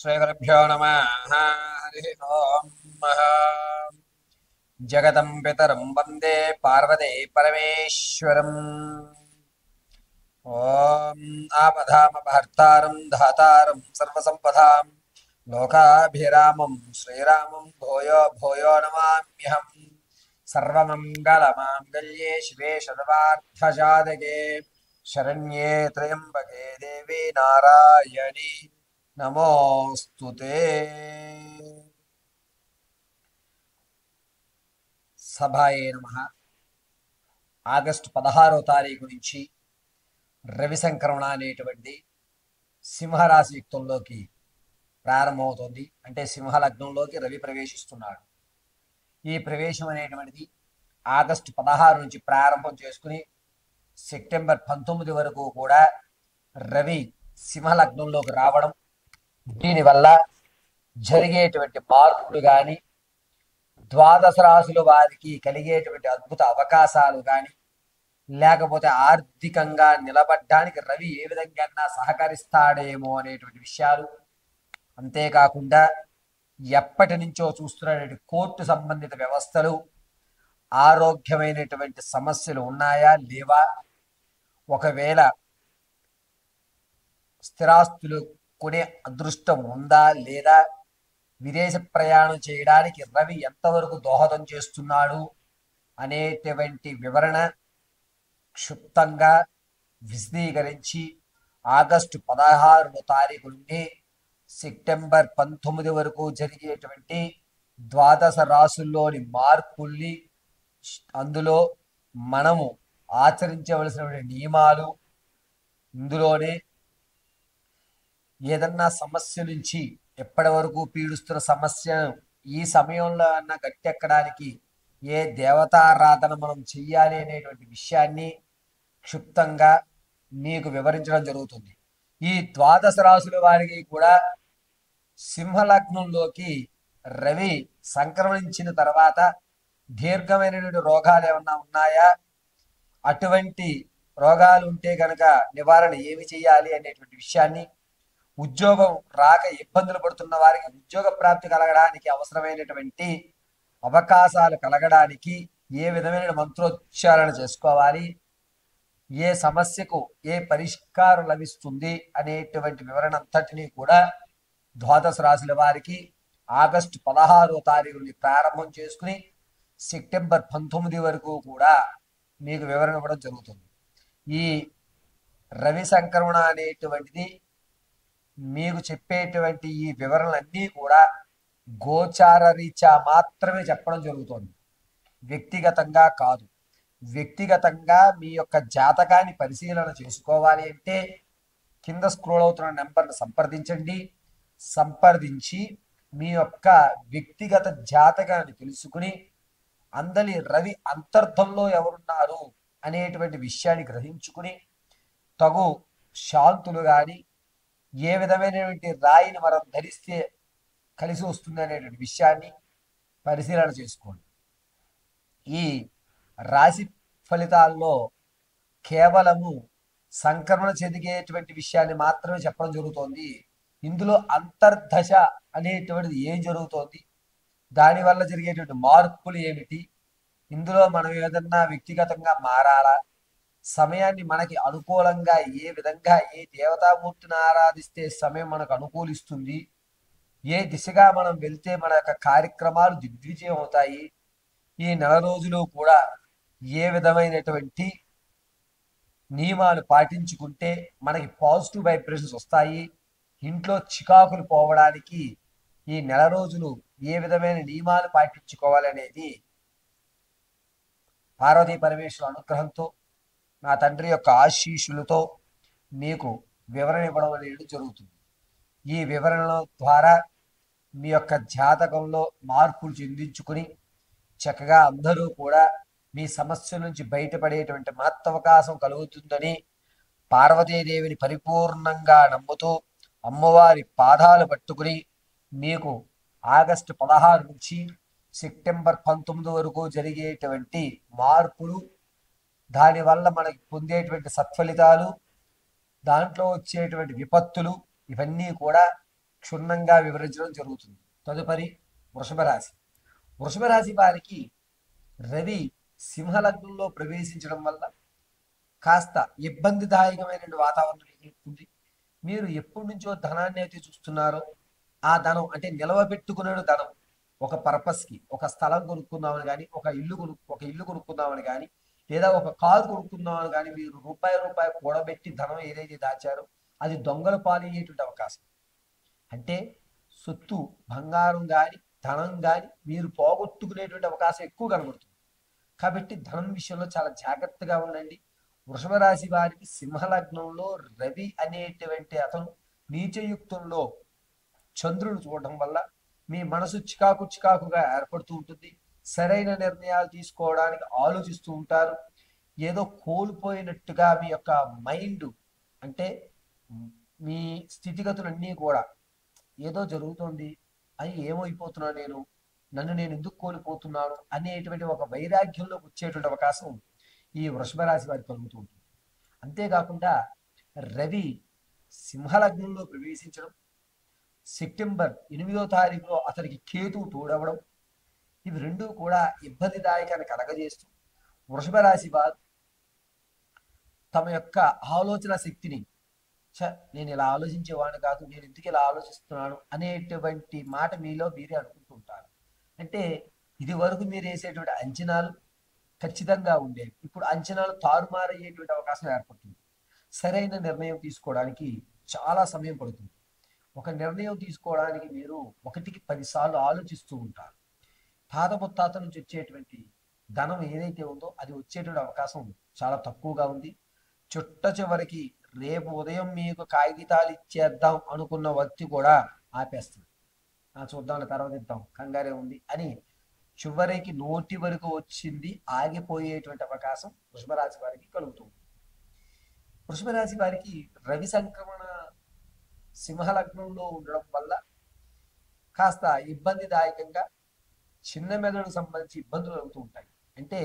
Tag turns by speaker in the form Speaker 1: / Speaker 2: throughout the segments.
Speaker 1: श्रीगुरुभ्यो नमः। हरि ओम्। जगतं पितरं वन्दे पार्वती परमेश्वरम्। ॐ आपदामपहर्तारं धातारं सर्वसम्पदां लोकाभिरामं श्रीरामं भूयो भूयो नमाम्यहम्। सर्वमङ्गलमाङ्गल्ये शिवे सर्वार्थसाधके शरण्ये त्र्यम्बके देवी नारायणी नमोस्तुते। సభాయే నమః. ఆగస్టు 16వ తారీఖు నుంచి రవి సంక్రమణ అనేటువంటి సింహరాశి యుక్తంలోకి ప్రారంభమవుతోంది. అంటే సింహ లగ్నంలోకి రవి ప్రవేశిస్తున్నాడు. ఈ ప్రవేశం అనేటువంటిది ఆగస్టు 16 నుంచి ప్రారంభం చేసుకుని సెప్టెంబర్ 19 వరకు కూడా రవి సింహ లగ్నంలోకి రావడం, దీనివల్ల జరిగేటువంటి మార్పులు కానీ, ద్వాదశ రాశుల వారికి కలిగేటువంటి అద్భుత అవకాశాలు కానీ, లేకపోతే ఆర్థికంగా నిలబడ్డానికి రవి ఏ విధంగా సహకరిస్తాడేమో అనేటువంటి విషయాలు, అంతేకాకుండా ఎప్పటి నుంచో చూస్తున్నటువంటి కోర్టు సంబంధిత వ్యవస్థలు, ఆరోగ్యమైనటువంటి సమస్యలు ఉన్నాయా లేవా, ఒకవేళ స్థిరాస్తులు కొనే అదృష్టం ఉందా లేదా, విదేశ ప్రయాణం చేయడానికి రవి ఎంతవరకు దోహదం చేస్తున్నాడు అనేటువంటి వివరణ క్షుప్తంగా విశదీకరించి ఆగస్టు 16వ తారీఖు నుండి సెప్టెంబర్ 19 వరకు జరిగేటువంటి ద్వాదశ రాశుల్లోని మార్పుల్ని, అందులో మనము ఆచరించవలసినటువంటి నియమాలు, ఇందులోనే ఏదన్నా సమస్య నుంచి ఎప్పటి వరకు పీడిస్తున్న సమస్యను ఈ సమయంలో అన్న గట్టెక్కడానికి ఏ దేవతారాధన మనం చెయ్యాలి అనేటువంటి విషయాన్ని క్షుప్తంగా మీకు వివరించడం జరుగుతుంది. ఈ ద్వాదశ రాశుల వారికి కూడా సింహలగ్నంలోకి రవి సంక్రమించిన తర్వాత దీర్ఘమైనటువంటి రోగాలు ఏమన్నా ఉన్నాయా, అటువంటి రోగాలు ఉంటే కనుక నివారణ ఏమి చేయాలి అనేటువంటి విషయాన్ని, ఉద్యోగం రాక ఇబ్బందులు పడుతున్న వారికి ఉద్యోగ ప్రాప్తి కలగడానికి అవసరమైనటువంటి అవకాశాలు కలగడానికి ఏ విధమైన మంత్రోచ్చారణ చేసుకోవాలి, ఏ సమస్యకు ఏ పరిష్కారం లభిస్తుంది అనేటువంటి వివరణ అంతటినీ కూడా ద్వాదశ రాశుల వారికి ఆగస్టు 16వ తారీఖు నుండి ప్రారంభం చేసుకుని సెప్టెంబర్ 19 వరకు కూడా మీకు వివరణ ఇవ్వడం జరుగుతుంది. ఈ రవి సంక్రమణ అనేటువంటిది మీకు చెప్పేటువంటి ఈ వివరణలన్నీ కూడా గోచార రీత్యా మాత్రమే చెప్పడం జరుగుతుంది, వ్యక్తిగతంగా కాదు. వ్యక్తిగతంగా మీ యొక్క జాతకాన్ని పరిశీలన చేసుకోవాలి అంటే కింద స్క్రోల్ అవుతున్న నెంబర్ను సంప్రదించండి. సంప్రదించి మీ యొక్క వ్యక్తిగత జాతకాన్ని తెలుసుకుని అందలి రవి అంతర్థంలో ఎవరున్నారు అనేటువంటి విషయాన్ని గ్రహించుకుని తగు శాంతులు కానీ, ఏ విధమైనటువంటి రాయిని మనం ధరిస్తే కలిసి వస్తుంది అనేటువంటి విషయాన్ని పరిశీలన చేసుకోండి. ఈ రాశి ఫలితాల్లో కేవలము సంక్రమణ చెందిగేటువంటి విషయాన్ని మాత్రమే చెప్పడం జరుగుతోంది. ఇందులో అంతర్దశ అనేటువంటిది ఏం జరుగుతోంది, దానివల్ల జరిగేటువంటి మార్పులు ఏమిటి, ఇందులో మనం ఏదన్నా వ్యక్తిగతంగా మారాలా, సమయాన్ని మనకి అనుకూలంగా ఏ విధంగా ఏ దేవతామూర్తిని ఆరాధిస్తే సమయం మనకు అనుకూలిస్తుంది, ఏ దిశగా మనం వెళ్తే మన యొక్క కార్యక్రమాలు దిగ్విజయం అవుతాయి, ఈ నెల రోజులు కూడా ఏ విధమైనటువంటి నియమాలు పాటించుకుంటే మనకి పాజిటివ్ వైబ్రేషన్స్ వస్తాయి, ఇంట్లో చికాకులు పోవడానికి ఈ నెల రోజులు ఏ విధమైన నియమాలు పాటించుకోవాలనేది పార్వతీ పరమేశ్వర అనుగ్రహంతో, నా తండ్రి యొక్క ఆశీస్సులతో మీకు వివరణ ఇవ్వడం అనేది జరుగుతుంది. ఈ వివరణల ద్వారా మీ యొక్క జాతకంలో మార్పులు చెందించుకుని చక్కగా అందరూ కూడా మీ సమస్య నుంచి బయటపడేటువంటి మహత్తవకాశం కలుగుతుందని పార్వతీదేవిని పరిపూర్ణంగా నమ్ముతూ అమ్మవారి పాదాలు పట్టుకుని మీకు ఆగస్టు 16 నుంచి సెప్టెంబర్ 19 వరకు జరిగేటువంటి మార్పులు, దానివల్ల మనకి పొందేటువంటి సత్ఫలితాలు, దాంట్లో వచ్చేటువంటి విపత్తులు, ఇవన్నీ కూడా క్షుణ్ణంగా వివరించడం జరుగుతుంది. తదుపరి వృషభ రాశి. వృషభ రాశి వారికి రవి సింహలగ్నంలో ప్రవేశించడం వల్ల కాస్త ఇబ్బందిదాయకమైనటువంటి వాతావరణం ఎదుర్కొంది. మీరు ఎప్పటి నుంచో ధనాన్ని అయితే చూస్తున్నారో ఆ ధనం అంటే నిలవబెట్టుకునే ధనం ఒక పర్పస్కి, ఒక స్థలం కొనుక్కుందామని కానీ, ఒక ఇల్లు కొనుక్కుందామని కానీ, లేదా ఒక కారు కొనుక్కుందామని కానీ మీరు రూపాయి రూపాయి కూడబెట్టి ధనం ఏదైతే దాచారో అది దొంగల పాలయ్యేటువంటి అవకాశం. అంటే సొత్తు బంగారం కానీ ధనం కానీ మీరు పోగొట్టుకునేటువంటి అవకాశం ఎక్కువ కనబడుతుంది. కాబట్టి ధనం విషయంలో చాలా జాగ్రత్తగా ఉండండి. వృషభ రాశి వారికి సింహలగ్నంలో రవి అనేటువంటి అతను నీచయుక్తంలో చంద్రుడు చూడడం వల్ల మీ మనసు చికాకుగా ఏర్పడుతూ ఉంటుంది. సరైన నిర్ణయాలు తీసుకోవడానికి ఆలోచిస్తూ ఉంటారు. ఏదో కోల్పోయినట్టుగా మీ యొక్క మైండ్ అంటే మీ స్థితిగతులన్నీ కూడా ఏదో జరుగుతుంది అని ఏమైపోతున్నాను నన్ను నేను ఎందుకు కోల్పోతున్నాను అనేటువంటి ఒక వైరాగ్యంలోకి వచ్చేటువంటి అవకాశం ఈ వృషభ రాశి వారికి కలుగుతూ ఉంటుంది. అంతేకాకుండా రవి సింహలగ్నంలో ప్రవేశించడం, సెప్టెంబర్ 8వ తారీఖులో అతనికి కేతువు తోడవడం, ఇవి రెండూ కూడా ఇబ్బందిదాయకాన్ని కలగజేస్తూ వృషభ రాశి వారు తమ యొక్క ఆలోచన శక్తిని నేను ఇలా ఆలోచించేవాడిని కాదు, నేను ఎందుకు ఇలా ఆలోచిస్తున్నాను అనేటువంటి మాట మీలో మీరే అనుకుంటూ ఉంటారు. అంటే ఇది వరకు మీరు వేసేటువంటి అంచనాలు ఖచ్చితంగా ఉండేవి, ఇప్పుడు అంచనాలు తారుమారయ్యేటువంటి అవకాశం ఏర్పడుతుంది. సరైన నిర్ణయం తీసుకోవడానికి చాలా సమయం పడుతుంది. ఒక నిర్ణయం తీసుకోవడానికి మీరు 1కి 10 సార్లు ఆలోచిస్తూ ఉంటారు. తాత ముత్తాత నుంచి వచ్చేటువంటి ధనం ఏదైతే ఉందో అది వచ్చేటువంటి అవకాశం చాలా తక్కువగా ఉంది. చివరికి రేపు ఉదయం మీకు కాగితాలు ఇచ్చేద్దాం అనుకున్న వ్యక్తి కూడా ఆపేస్తుంది. చూద్దాం తర్వాత ఇద్దాం, కంగారే ఉంది అని చివరికి నోటి వరకు వచ్చింది ఆగిపోయేటువంటి అవకాశం వృషభ రాశి వారికి కలుగుతుంది. వృషభ రాశి వారికి రవి సంక్రమణ సింహలగ్నంలో ఉండడం వల్ల కాస్త ఇబ్బందిదాయకంగా చిన్న మెదడుకు సంబంధించి ఇబ్బందులు అవుతూ ఉంటాయి. అంటే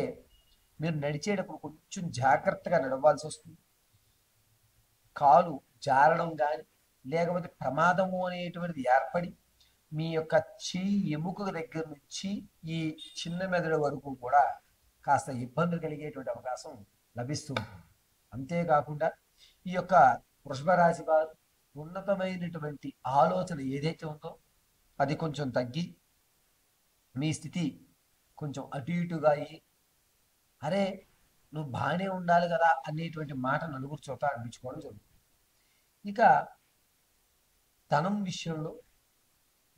Speaker 1: మీరు నడిచేటప్పుడు కొంచెం జాగ్రత్తగా నడవాల్సి వస్తుంది. కాలు జారడం కానీ లేకపోతే ప్రమాదము అనేటువంటిది ఏర్పడి మీ యొక్క చెయ్యి ఎముక దగ్గర నుంచి ఈ చిన్న మెదడు వరకు కూడా కాస్త ఇబ్బందులు కలిగేటువంటి అవకాశం లభిస్తూ ఉంటుంది. అంతేకాకుండా ఈ యొక్క వృషభ రాశి వారు ఉన్నతమైనటువంటి ఆలోచన ఏదైతే ఉందో అది కొంచెం తగ్గి మీ స్థితి కొంచెం అటు ఇటుగా అయ్యి, అరే నువ్వు బాగానే ఉండాలి కదా అనేటువంటి మాట నలుగురు చోట అనిపించుకోవడం జరుగుతుంది. ఇక ధనం విషయంలో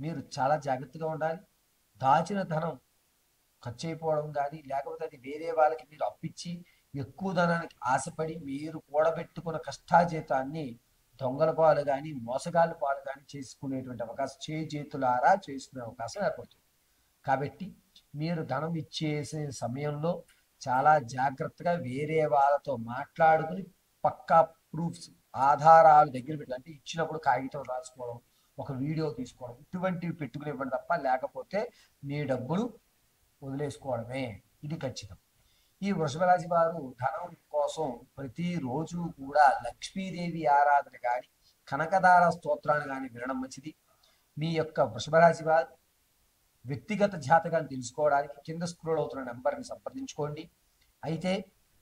Speaker 1: మీరు చాలా జాగ్రత్తగా ఉండాలి. దాచిన ధనం ఖర్చు అయిపోవడం కానీ లేకపోతే అది వేరే వాళ్ళకి మీరు అప్పించి ఎక్కువ ధనానికి ఆశపడి మీరు కూడబెట్టుకున్న కష్టాజీతాన్ని దొంగల పాలు కానీ మోసగాళ్ళ పాలు కానీ చేసుకునేటువంటి అవకాశం చేతులారా చేసుకునే అవకాశం ఏర్పడుతుంది. కాబట్టి మీరు ధనం ఇచ్చేసే సమయంలో చాలా జాగ్రత్తగా వేరే వాళ్ళతో మాట్లాడుకుని పక్కా ప్రూఫ్స్ ఆధారాలు దగ్గర పెట్టి, అంటే ఇచ్చినప్పుడు కాగితం రాసుకోవడం, ఒక వీడియో తీసుకోవడం, ఇటువంటివి పెట్టుకుని ఇవ్వండి తప్ప లేకపోతే మీ డబ్బులు వదిలేసుకోవడమే, ఇది ఖచ్చితం. ఈ వృషభ రాశి వారు ధనం కోసం ప్రతిరోజు కూడా లక్ష్మీదేవి ఆరాధన కానీ కనకదార స్తోత్రాన్ని కానీ వినడం మంచిది. మీ యొక్క వృషభ రాశి వారు వ్యక్తిగత జాతకాన్ని తెలుసుకోవడానికి కింద స్క్రోల్ అవుతున్న నెంబర్ని సంప్రదించుకోండి. అయితే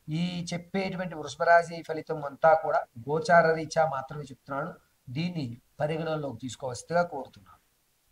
Speaker 1: ఈ చెప్పేటువంటి వృషభ రాశి ఫలితం అంతా కూడా గోచార రీత్యా మాత్రమే చెప్తున్నాను, దీన్ని పరిగణనలోకి తీసుకోవలసిందిగా కోరుతున్నాను.